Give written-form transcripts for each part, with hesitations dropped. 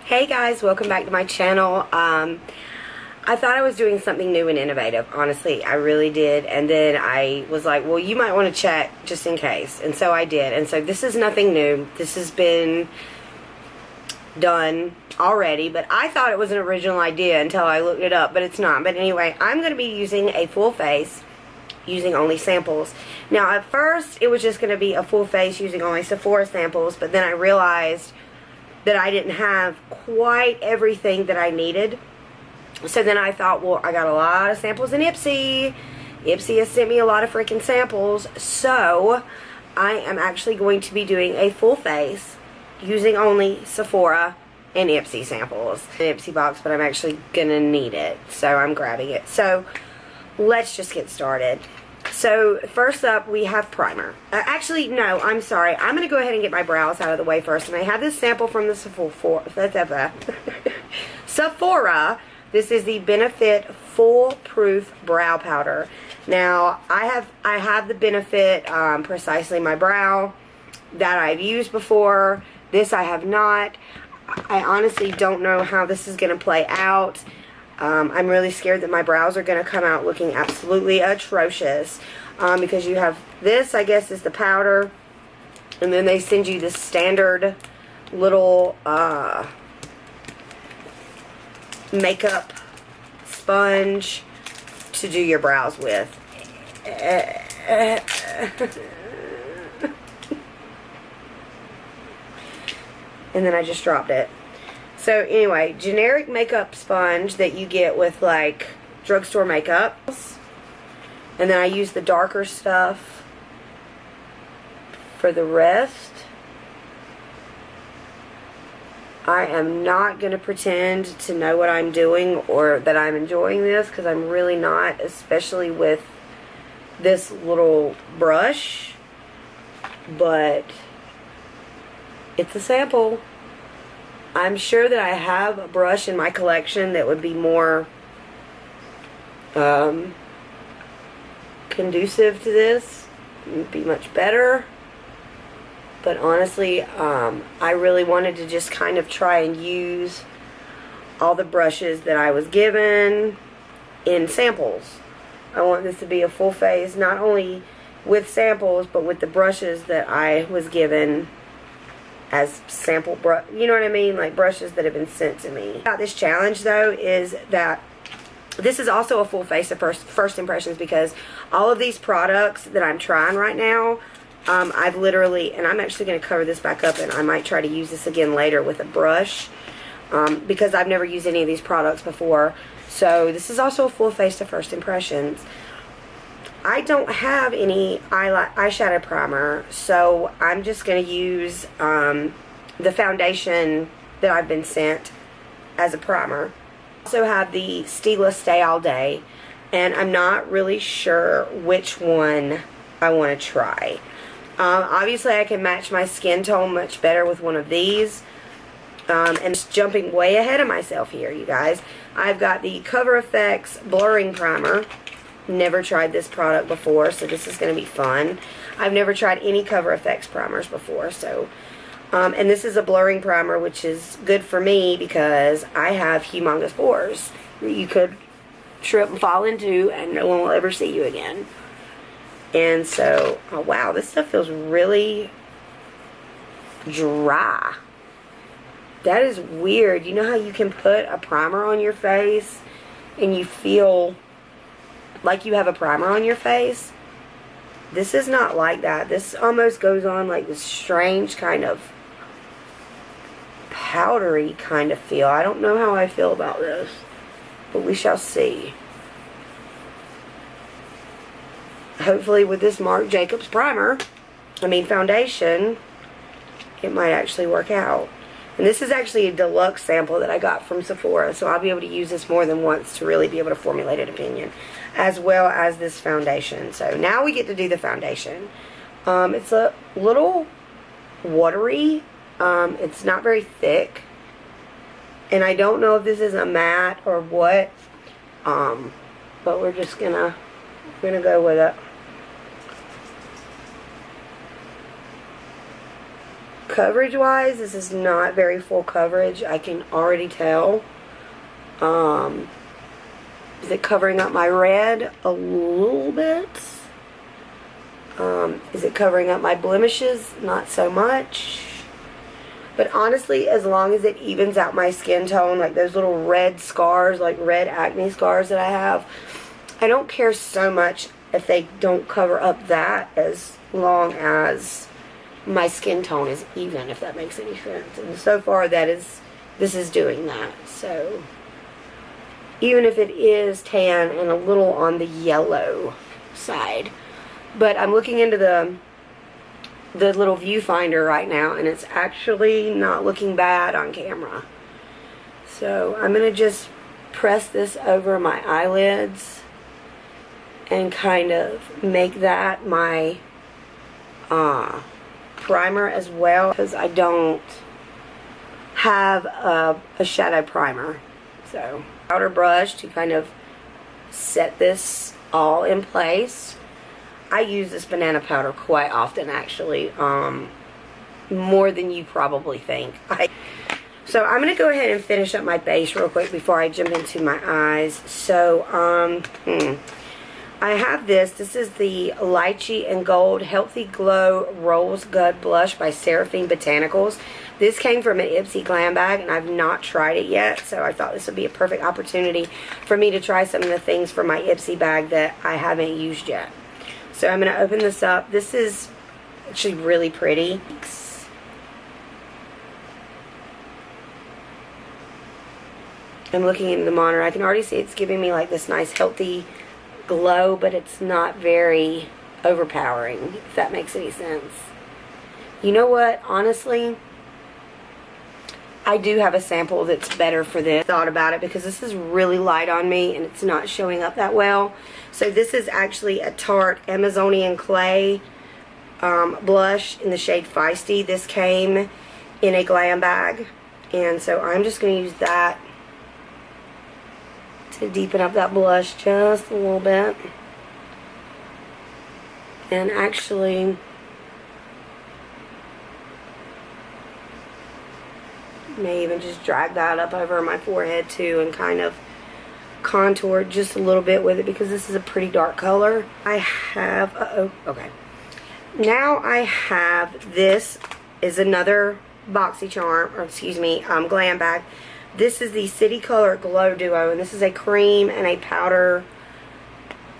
Hey guys, welcome back to my channel. I thought I was doing something new and innovative. Honestly, I really did. And then I was like, well, you might want to check just in case. And so I did. And so this is nothing new. This has been done already, but I thought it was an original idea until I looked it up, but it's not. But anyway, I'm going to be using a full face using only samples. Now, at first, it was just going to be a full face using only Sephora samples, but then I realized that I didn't have quite everything that I needed. So then I thought, well, I got a lot of samples in Ipsy. Ipsy has sent me a lot of freaking samples. So I am actually going to be doing a full face using only Sephora and Ipsy samples. An Ipsy box, but I'm actually going to need it. So I'm grabbing it. So let's just get started. So first up, we have primer. Actually, no, I'm sorry. I'm going to go ahead and get my brows out of the way first. And I have this sample from the Sephora. This is the Benefit Foolproof Brow Powder. Now, I have the Benefit Precisely My Brow that I've used before. This I have not. I honestly don't know how this is going to play out. I'm really scared that my brows are going to come out looking absolutely atrocious. Because you have this, I guess, is the powder. And then they send you this standard little makeup sponge to do your brows with. And then I just dropped it. So anyway, generic makeup sponge that you get with like drugstore makeup. And then I use the darker stuff for the rest. I am not going to pretend to know what I'm doing or that I'm enjoying this, because I'm really not, especially with this little brush. But it's a sample. I'm sure that I have a brush in my collection that would be more conducive to this. It would be much better. But honestly, I really wanted to just kind of try and use all the brushes that I was given in samples. I want this to be a full face, not only with samples, but with the brushes that I was given as sample brush, you know what I mean? Like brushes that have been sent to me. About this challenge though is that this is also a full face of first impressions, because all of these products that I'm trying right now, I've literally, and I'm actually going to cover this back up, and I might try to use this again later with a brush, because I've never used any of these products before. So this is also a full face of first impressions. I don't have any eyeshadow primer, so I'm just going to use the foundation that I've been sent as a primer. I also have the Stila Stay All Day, and I'm not really sure which one I want to try. Obviously, I can match my skin tone much better with one of these. And just jumping way ahead of myself here, you guys. I've got the Cover FX Blurring Primer. Never tried this product before, so this is going to be fun. I've never tried any Cover FX primers before, so and this is a blurring primer, which is good for me because I have humongous pores that you could trip and fall into and no one will ever see you again. And so, oh wow, this stuff feels really dry. That is weird. You know how you can put a primer on your face and you feel like you have a primer on your face? This is not like that. This almost goes on like this strange kind of powdery kind of feel. I don't know how I feel about this, but we shall see. Hopefully with this Marc Jacobs foundation, it might actually work out. And this is actually a deluxe sample that I got from Sephora, so I'll be able to use this more than once to really be able to formulate an opinion, as well as this foundation. So now we get to do the foundation. It's a little watery. It's not very thick. And I don't know if this is a matte or what. But we're just gonna go with it. coverage wise, this is not very full coverage. I can already tell. Is it covering up my red a little bit? Is it covering up my blemishes? Not so much. But honestly, as long as it evens out my skin tone, like those little red scars, like red acne scars that I have, I don't care so much if they don't cover up that, as long as my skin tone is even, if that makes any sense. And so far this is doing that. So even if it is tan and a little on the yellow side. But I'm looking into the little viewfinder right now, and it's actually not looking bad on camera. So I'm going to just press this over my eyelids and kind of make that my primer as well, because I don't have a shadow primer. So powder brush to kind of set this all in place. I use this banana powder quite often, actually, more than you probably think. So I'm going to go ahead and finish up my base real quick before I jump into my eyes. So I have this. This is the Lychee and Gold Healthy Glow Rose Gold Blush by Seraphine Botanicals. This came from an Ipsy Glam bag, and I've not tried it yet, so I thought this would be a perfect opportunity for me to try some of the things from my Ipsy bag that I haven't used yet. So I'm going to open this up. This is actually really pretty. I'm looking into the monitor. I can already see it's giving me like this nice healthy glow, but it's not very overpowering, if that makes any sense. You know what? Honestly, I do have a sample that's better for this. Thought about it because this is really light on me and it's not showing up that well. So this is actually a Tarte Amazonian Clay blush in the shade Feisty. This came in a glam bag, and so I'm just going to use that to deepen up that blush just a little bit. And actually, may even just drag that up over my forehead too and kind of contour just a little bit with it, because this is a pretty dark color. I have, okay. Now I have, this is another BoxyCharm, or excuse me, glam bag. This is the City Color Glow Duo, and this is a cream and a powder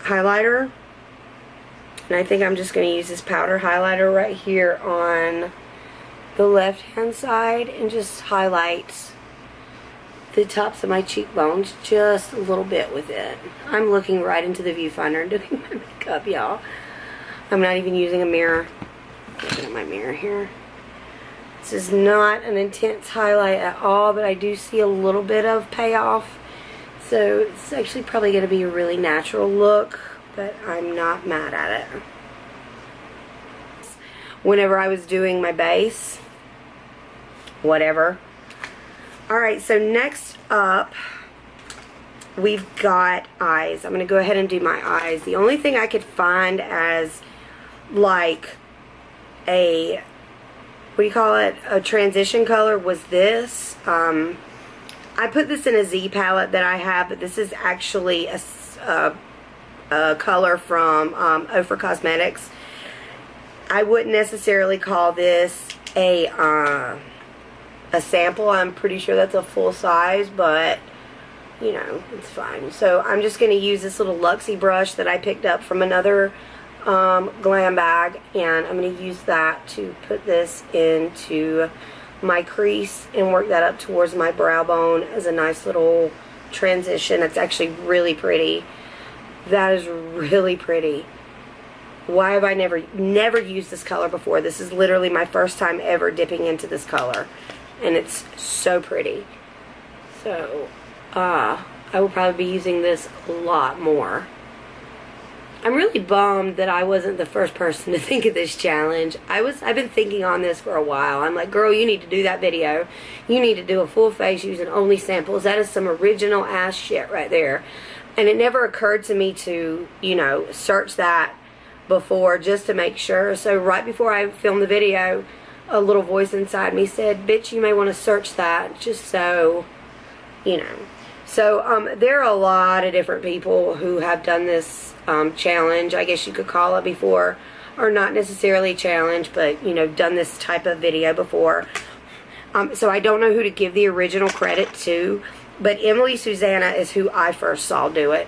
highlighter. And I think I'm just going to use this powder highlighter right here on the left hand side and just highlight the tops of my cheekbones just a little bit with it. I'm looking right into the viewfinder and doing my makeup, y'all. I'm not even using a mirror. Looking at my mirror here. This is not an intense highlight at all, but I do see a little bit of payoff. So it's actually probably going to be a really natural look, but I'm not mad at it. Whenever I was doing my base, whatever. Alright, so next up, we've got eyes. I'm going to go ahead and do my eyes. The only thing I could find as like a, what do you call it, a transition color was this. I put this in a Z palette that I have, but this is actually a color from Ofra Cosmetics. I wouldn't necessarily call this a sample. I'm pretty sure that's a full size, but you know, it's fine. So I'm just going to use this little Luxie brush that I picked up from another glam bag, and I'm going to use that to put this into my crease and work that up towards my brow bone as a nice little transition. It's actually really pretty. That is really pretty. Why have I never used this color before? This is literally my first time ever dipping into this color, and it's so pretty. So I will probably be using this a lot more. I'm really bummed that I wasn't the first person to think of this challenge. I've been thinking on this for a while. I'm like, girl, you need to do that video. You need to do a full face using only samples. That is some original ass shit right there. And it never occurred to me to, you know, search that before just to make sure. So right before I filmed the video, a little voice inside me said, bitch, you may want to search that, just so, you know. So, there are a lot of different people who have done this challenge, I guess you could call it, before, or not necessarily challenge, but, you know, done this type of video before. So I don't know who to give the original credit to, but Emily Susanna is who I first saw do it.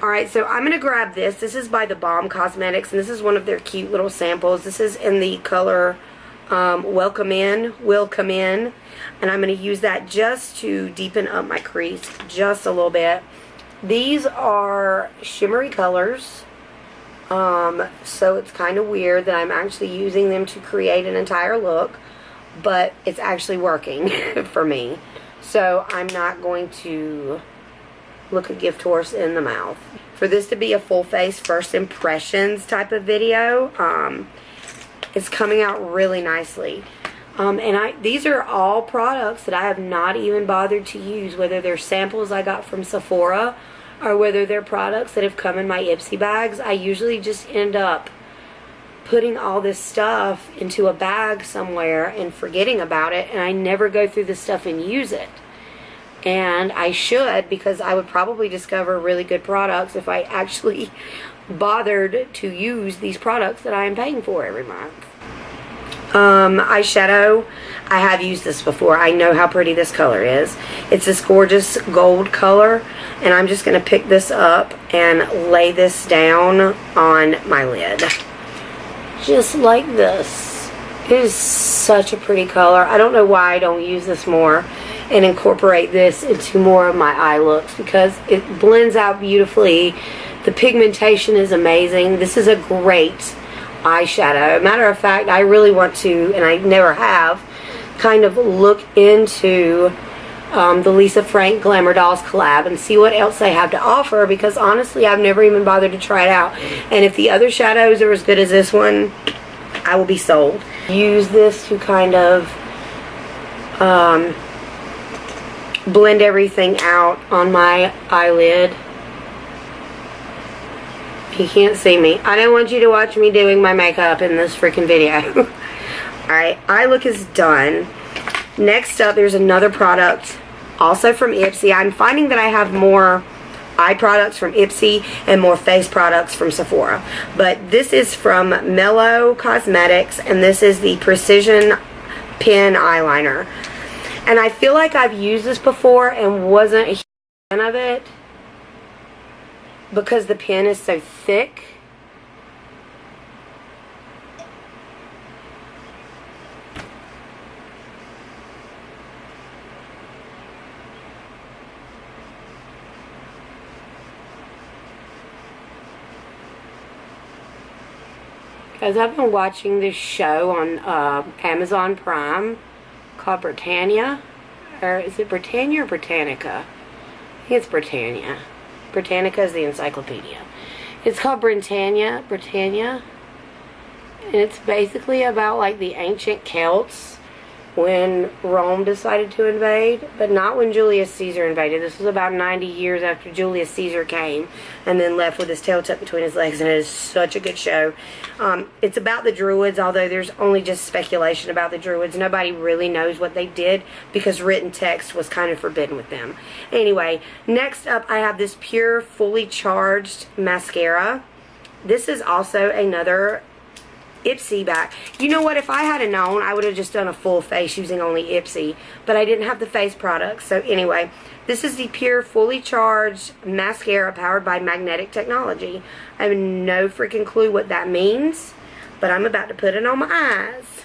Alright, so I'm going to grab this. This is by the Balm Cosmetics, and this is one of their cute little samples. This is in the color Will Come In, and I'm going to use that just to deepen up my crease just a little bit. These are shimmery colors, so it's kind of weird that I'm actually using them to create an entire look, but it's actually working for me. So I'm not going to look a gift horse in the mouth. For this to be a full face first impressions type of video, it's coming out really nicely. And these are all products that I have not even bothered to use, whether they're samples I got from Sephora or whether they're products that have come in my Ipsy bags. I usually just end up putting all this stuff into a bag somewhere and forgetting about it, and I never go through this stuff and use it. And I should, because I would probably discover really good products if I actually bothered to use these products that I am paying for every month. Eyeshadow, I have used this before. I know how pretty this color is. It's this gorgeous gold color, and I'm just going to pick this up and lay this down on my lid. Just like this. It is such a pretty color. I don't know why I don't use this more and incorporate this into more of my eye looks, because it blends out beautifully. The pigmentation is amazing. This is a great eyeshadow. Matter of fact, I really want to, and I never have, kind of look into the Lisa Frank Glamour Dolls collab and see what else they have to offer, because honestly I've never even bothered to try it out. And if the other shadows are as good as this one, I will be sold. Use this to kind of blend everything out on my eyelid. You can't see me. I don't want you to watch me doing my makeup in this freaking video. Alright, eye look is done. Next up, there's another product, also from Ipsy. I'm finding that I have more eye products from Ipsy and more face products from Sephora. But this is from Mellow Cosmetics, and this is the Precision Pen Eyeliner. And I feel like I've used this before and wasn't a huge fan of it because the pen is so thick. Guys, I've been watching this show on Amazon Prime called Britannia. Or is it Britannia or Britannica? I think it's Britannia. Britannica is the encyclopedia. It's called Britannia. And it's basically about like the ancient Celts when Rome decided to invade, but not when Julius Caesar invaded. This was about 90 years after Julius Caesar came and then left with his tail tucked between his legs, and it is such a good show. It's about the Druids, although there's only just speculation about the Druids. Nobody really knows what they did because written text was kind of forbidden with them. Anyway, next up I have this Pure Fully Charged Mascara. This is also another Ipsy back. You know what? If I had known, I would have just done a full face using only Ipsy, but I didn't have the face products. So anyway, this is the Pure Fully Charged Mascara powered by magnetic technology. I have no freaking clue what that means, but I'm about to put it on my eyes.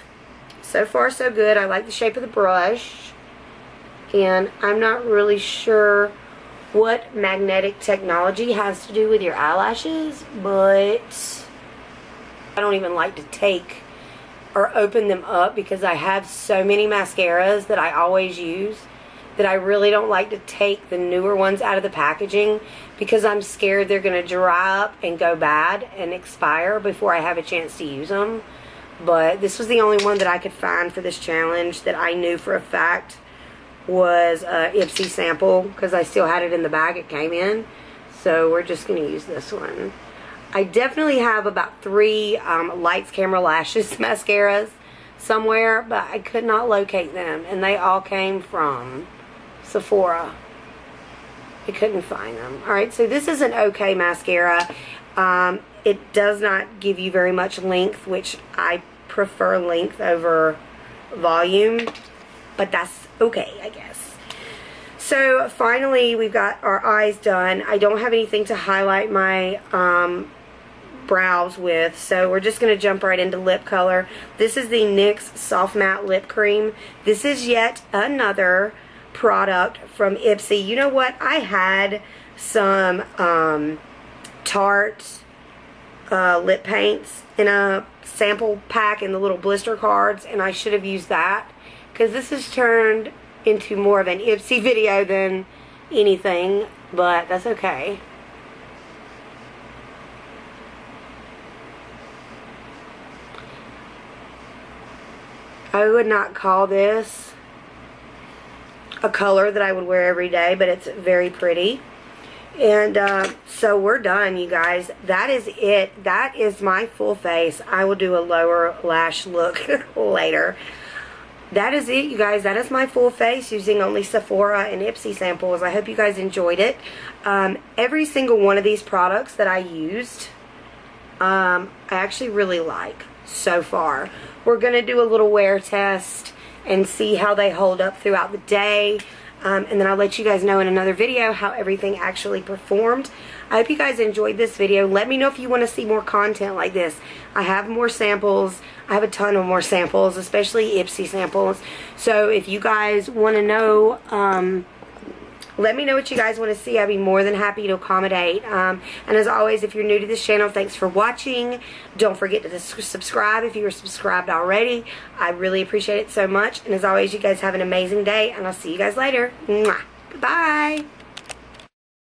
So far, so good. I like the shape of the brush, and I'm not really sure what magnetic technology has to do with your eyelashes, but I don't even like to take or open them up because I have so many mascaras that I always use that I really don't like to take the newer ones out of the packaging because I'm scared they're going to dry up and go bad and expire before I have a chance to use them. But this was the only one that I could find for this challenge that I knew for a fact was Ipsy sample, because I still had it in the bag it came in. So we're just going to use this one. I definitely have about 3 Lights Camera Lashes mascaras. somewhere, but I could not locate them, and they all came from Sephora. I couldn't find them. Alright, so this is an okay mascara. It does not give you very much length, which I prefer length over volume, but that's okay, I guess. So finally, we've got our eyes done. I don't have anything to highlight my brows with, so we're just going to jump right into lip color. This is the NYX Soft Matte Lip Cream. This is yet another product from Ipsy. You know what? I had some Tarte lip paints in a sample pack in the little blister cards, and I should have used that, because this has turned into more of an Ipsy video than anything, but that's okay. I would not call this a color that I would wear every day, but it's very pretty. And so we're done, you guys. That is it. That is my full face. I will do a lower lash look later. That is it, you guys. That is my full face using only Sephora and Ipsy samples. I hope you guys enjoyed it. Every single one of these products that I used, I actually really like so far. We're going to do a little wear test and see how they hold up throughout the day. And then I'll let you guys know in another video how everything actually performed. I hope you guys enjoyed this video. Let me know if you want to see more content like this. I have more samples. I have a ton of more samples, especially Ipsy samples. So if you guys want to know, let me know what you guys want to see. I'd be more than happy to accommodate. And as always, if you're new to this channel, thanks for watching. Don't forget to subscribe if you were subscribed already. I really appreciate it so much. And as always, you guys have an amazing day, and I'll see you guys later. Mwah. Bye.